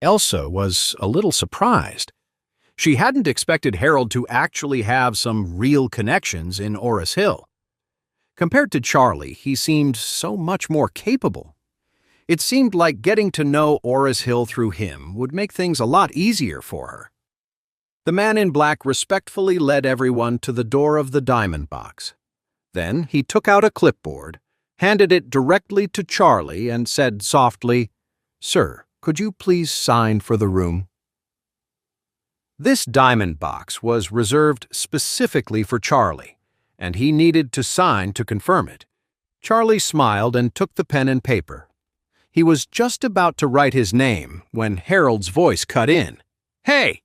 Elsa was a little surprised. She hadn't expected Harold to actually have some real connections in Orris Hill. Compared to Charlie, he seemed so much more capable. It seemed like getting to know Orris Hill through him would make things a lot easier for her. The man in black respectfully led everyone to the door of the diamond box. Then he took out a clipboard, handed it directly to Charlie, and said softly, "Sir, could you please sign for the room?" This diamond box was reserved specifically for Charlie, and he needed to sign to confirm it. Charlie smiled and took the pen and paper. He was just about to write his name when Harold's voice cut in. "Hey!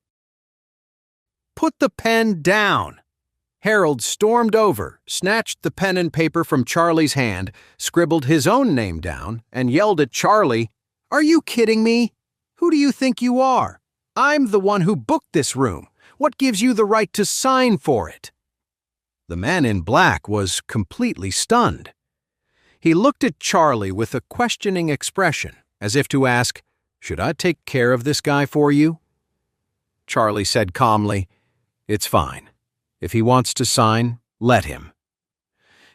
Put the pen down!" Harold stormed over, snatched the pen and paper from Charlie's hand, scribbled his own name down, and yelled at Charlie, "Are you kidding me? Who do you think you are? I'm the one who booked this room. What gives you the right to sign for it?" The man in black was completely stunned. He looked at Charlie with a questioning expression, as if to ask, "Should I take care of this guy for you?" Charlie said calmly, "It's fine. If he wants to sign, let him."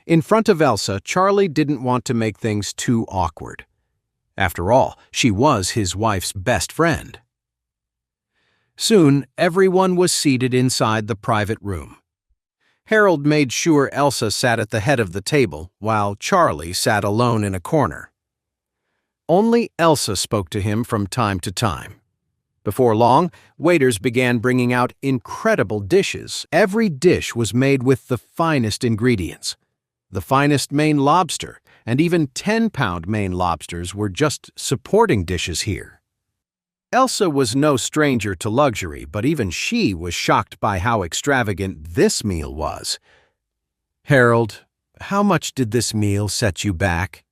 In front of Elsa, Charlie didn't want to make things too awkward. After all, she was his wife's best friend. Soon, everyone was seated inside the private room. Harold made sure Elsa sat at the head of the table, while Charlie sat alone in a corner. Only Elsa spoke to him from time to time. Before long, waiters began bringing out incredible dishes. Every dish was made with the finest ingredients. The finest Maine lobster, and even 10-pound Maine lobsters were just supporting dishes here. Elsa was no stranger to luxury, but even she was shocked by how extravagant this meal was. "Harold, how much did this meal set you back?"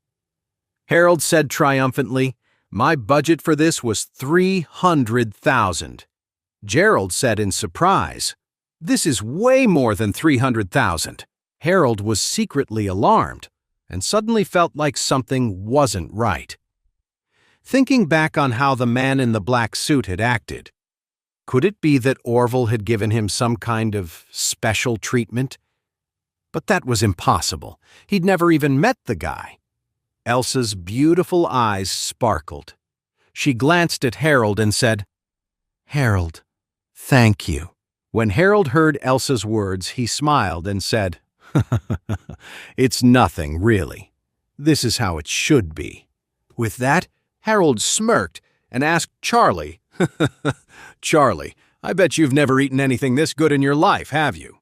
Harold said triumphantly, "My budget for this was $300,000. Gerald said in surprise, "This is way more than $300,000. Harold was secretly alarmed and suddenly felt like something wasn't right. Thinking back on how the man in the black suit had acted, could it be that Orvel had given him some kind of special treatment? But that was impossible. He'd never even met the guy. Elsa's beautiful eyes sparkled. She glanced at Harold and said, "Harold, thank you." When Harold heard Elsa's words, he smiled and said, "It's nothing, really. This is how it should be." With that, Harold smirked and asked Charlie, "Charlie, I bet you've never eaten anything this good in your life, have you?"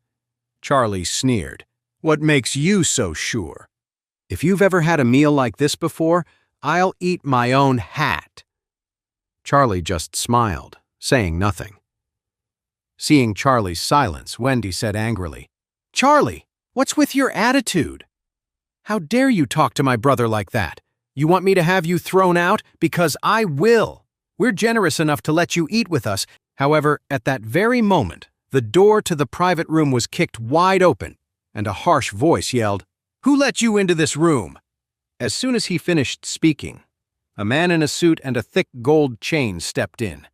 Charlie sneered. "What makes you so sure? If you've ever had a meal like this before, I'll eat my own hat." Charlie just smiled, saying nothing. Seeing Charlie's silence, Wendy said angrily, "Charlie, what's with your attitude? How dare you talk to my brother like that? You want me to have you thrown out? Because I will. We're generous enough to let you eat with us." However, at that very moment, the door to the private room was kicked wide open, and a harsh voice yelled, "Who let you into this room?" As soon as he finished speaking, a man in a suit and a thick gold chain stepped in.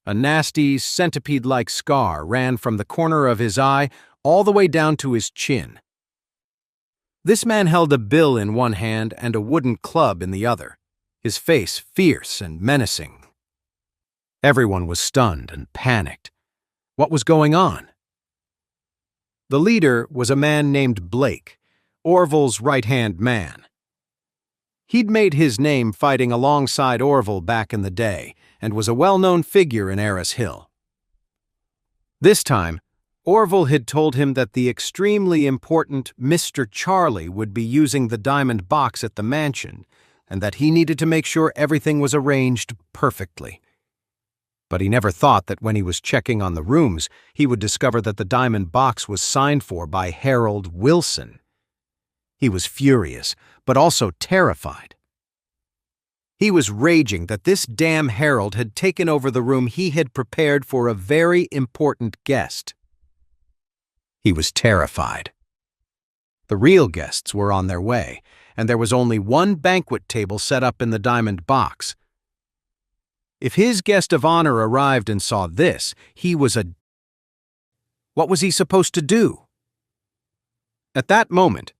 A nasty, centipede-like scar ran from the corner of his eye all the way down to his chin. This man held a bill in one hand and a wooden club in the other, his face fierce and menacing. Everyone was stunned and panicked. What was going on? The leader was a man named Blake, Orvel's right-hand man. He'd made his name fighting alongside Orvel back in the day and was a well-known figure in Orris Hill. This time, Orvel had told him that the extremely important Mr. Charlie would be using the diamond box at the mansion, and that he needed to make sure everything was arranged perfectly. But he never thought that when he was checking on the rooms, he would discover that the diamond box was signed for by Harold Wilson. He was furious, but also terrified. He was raging that this damn Harold had taken over the room he had prepared for a very important guest. He was terrified. The real guests were on their way, and there was only one banquet table set up in the diamond box. If his guest of honor arrived and saw this, what was he supposed to do? At that moment,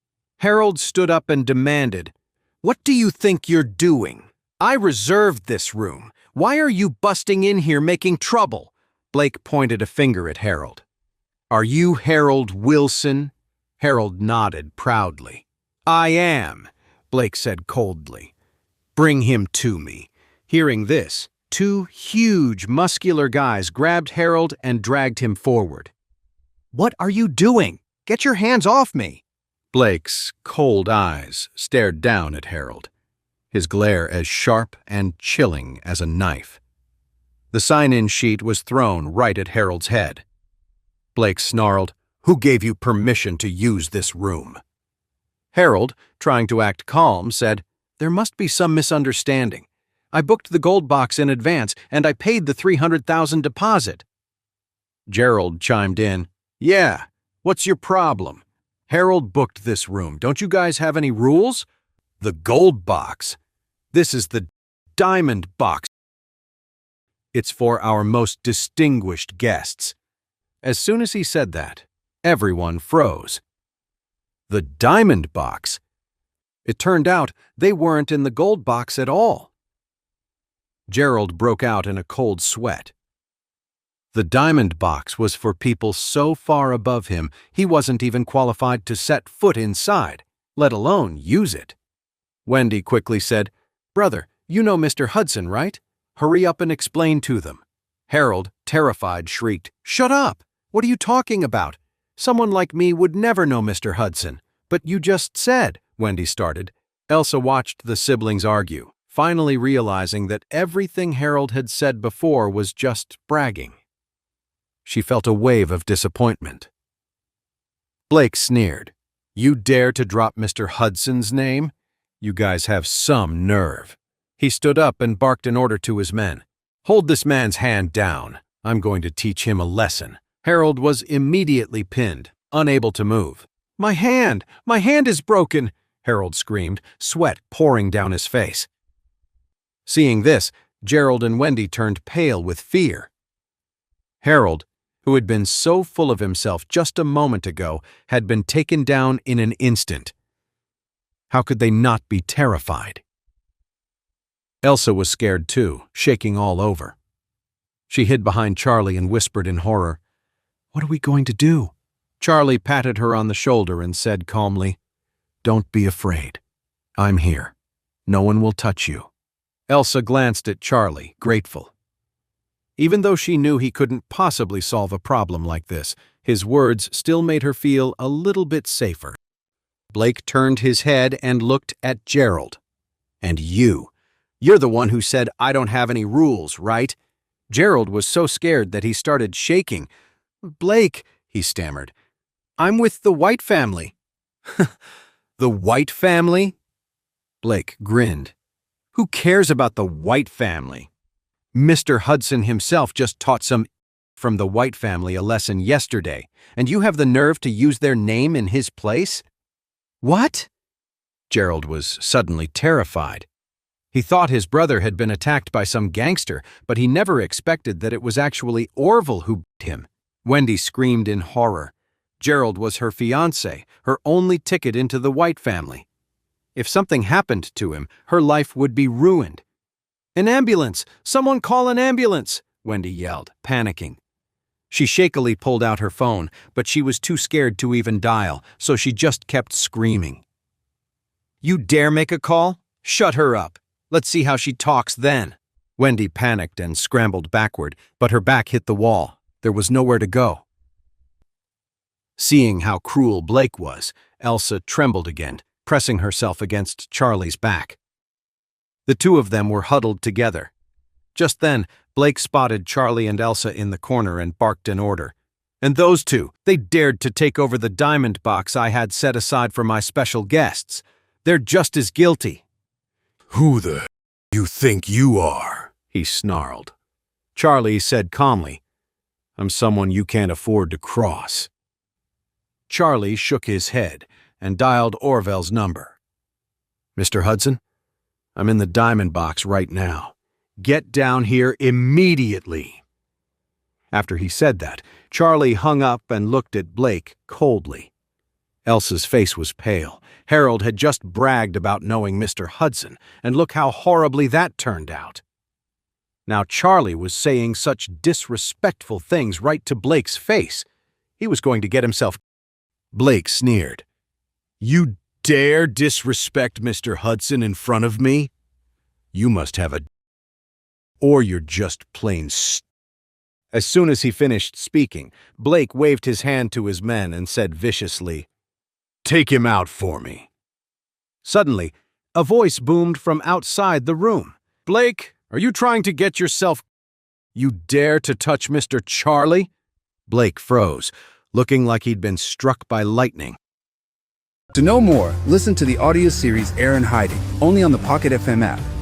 Harold stood up and demanded, "What do you think you're doing? I reserved this room. Why are you busting in here making trouble?" Blake pointed a finger at Harold. "Are you Harold Wilson?" Harold nodded proudly. "I am," Blake said coldly. "Bring him to me." Hearing this, two huge, muscular guys grabbed Harold and dragged him forward. "What are you doing? Get your hands off me!" Blake's cold eyes stared down at Harold, his glare as sharp and chilling as a knife. The sign-in sheet was thrown right at Harold's head. Blake snarled, "Who gave you permission to use this room?" Harold, trying to act calm, said, "There must be some misunderstanding. I booked the gold box in advance, and I paid the $300,000 deposit." Gerald chimed in, "Yeah, what's your problem? Harold booked this room. Don't you guys have any rules? The gold box. This is the diamond box. It's for our most distinguished guests." As soon as he said that, everyone froze. The diamond box? It turned out they weren't in the gold box at all. Gerald broke out in a cold sweat. The diamond box was for people so far above him he wasn't even qualified to set foot inside, let alone use it. Wendy quickly said, "Brother, you know Mr. Hudson, right? Hurry up and explain to them." Harold, terrified, shrieked, "Shut up! What are you talking about? Someone like me would never know Mr. Hudson." "But you just said," Wendy started. Elsa watched the siblings argue, finally realizing that everything Harold had said before was just bragging. She felt a wave of disappointment. Blake sneered, "You dare to drop Mr. Hudson's name? You guys have some nerve." He stood up and barked an order to his men. "Hold this man's hand down. I'm going to teach him a lesson." Harold was immediately pinned, unable to move. My hand is broken," Harold screamed, sweat pouring down his face. Seeing this, Gerald and Wendy turned pale with fear. Harold, who had been so full of himself just a moment ago, had been taken down in an instant. How could they not be terrified? Elsa was scared too, shaking all over. She hid behind Charlie and whispered in horror, "What are we going to do?" Charlie patted her on the shoulder and said calmly, "Don't be afraid. I'm here. No one will touch you." Elsa glanced at Charlie, grateful. Even though she knew he couldn't possibly solve a problem like this, his words still made her feel a little bit safer. Blake turned his head and looked at Gerald. "And you're the one who said I don't have any rules, right?" Gerald was so scared that he started shaking. "Blake," he stammered, "I'm with the White family." "The White family?" Blake grinned. "Who cares about the White family? Mr. Hudson himself just taught some from the White family a lesson yesterday, and you have the nerve to use their name in his place?" "What?" Gerald was suddenly terrified. He thought his brother had been attacked by some gangster, but he never expected that it was actually Orvel who beat him. Wendy screamed in horror. Gerald was her fiancé, her only ticket into the White family. If something happened to him, her life would be ruined. "An ambulance! Someone call an ambulance!" Wendy yelled, panicking. She shakily pulled out her phone, but she was too scared to even dial, so she just kept screaming. "You dare make a call? Shut her up. Let's see how she talks then." Wendy panicked and scrambled backward, but her back hit the wall. There was nowhere to go. Seeing how cruel Blake was, Elsa trembled again, pressing herself against Charlie's back. The two of them were huddled together. Just then, Blake spotted Charlie and Elsa in the corner and barked an order. "And those two, they dared to take over the diamond box I had set aside for my special guests. They're just as guilty." "Who the you think you are?" he snarled. Charlie said calmly, "I'm someone you can't afford to cross." Charlie shook his head and dialed Orvel's number. "Mr. Hudson, I'm in the diamond box right now. Get down here immediately." After he said that, Charlie hung up and looked at Blake coldly. Elsa's face was pale. Harold had just bragged about knowing Mr. Hudson, and look how horribly that turned out. Now Charlie was saying such disrespectful things right to Blake's face. He was going to get himself. Blake sneered. "You dare disrespect Mr. Hudson in front of me? You must have a... or you're just plain As soon as he finished speaking, Blake waved his hand to his men and said viciously, "Take him out for me." Suddenly, a voice boomed from outside the room. "Blake, are you trying to get yourself... You dare to touch Mr. Charlie?" Blake froze, looking like he'd been struck by lightning. To know more, listen to the audio series Heir in Hiding, only on the Pocket FM app.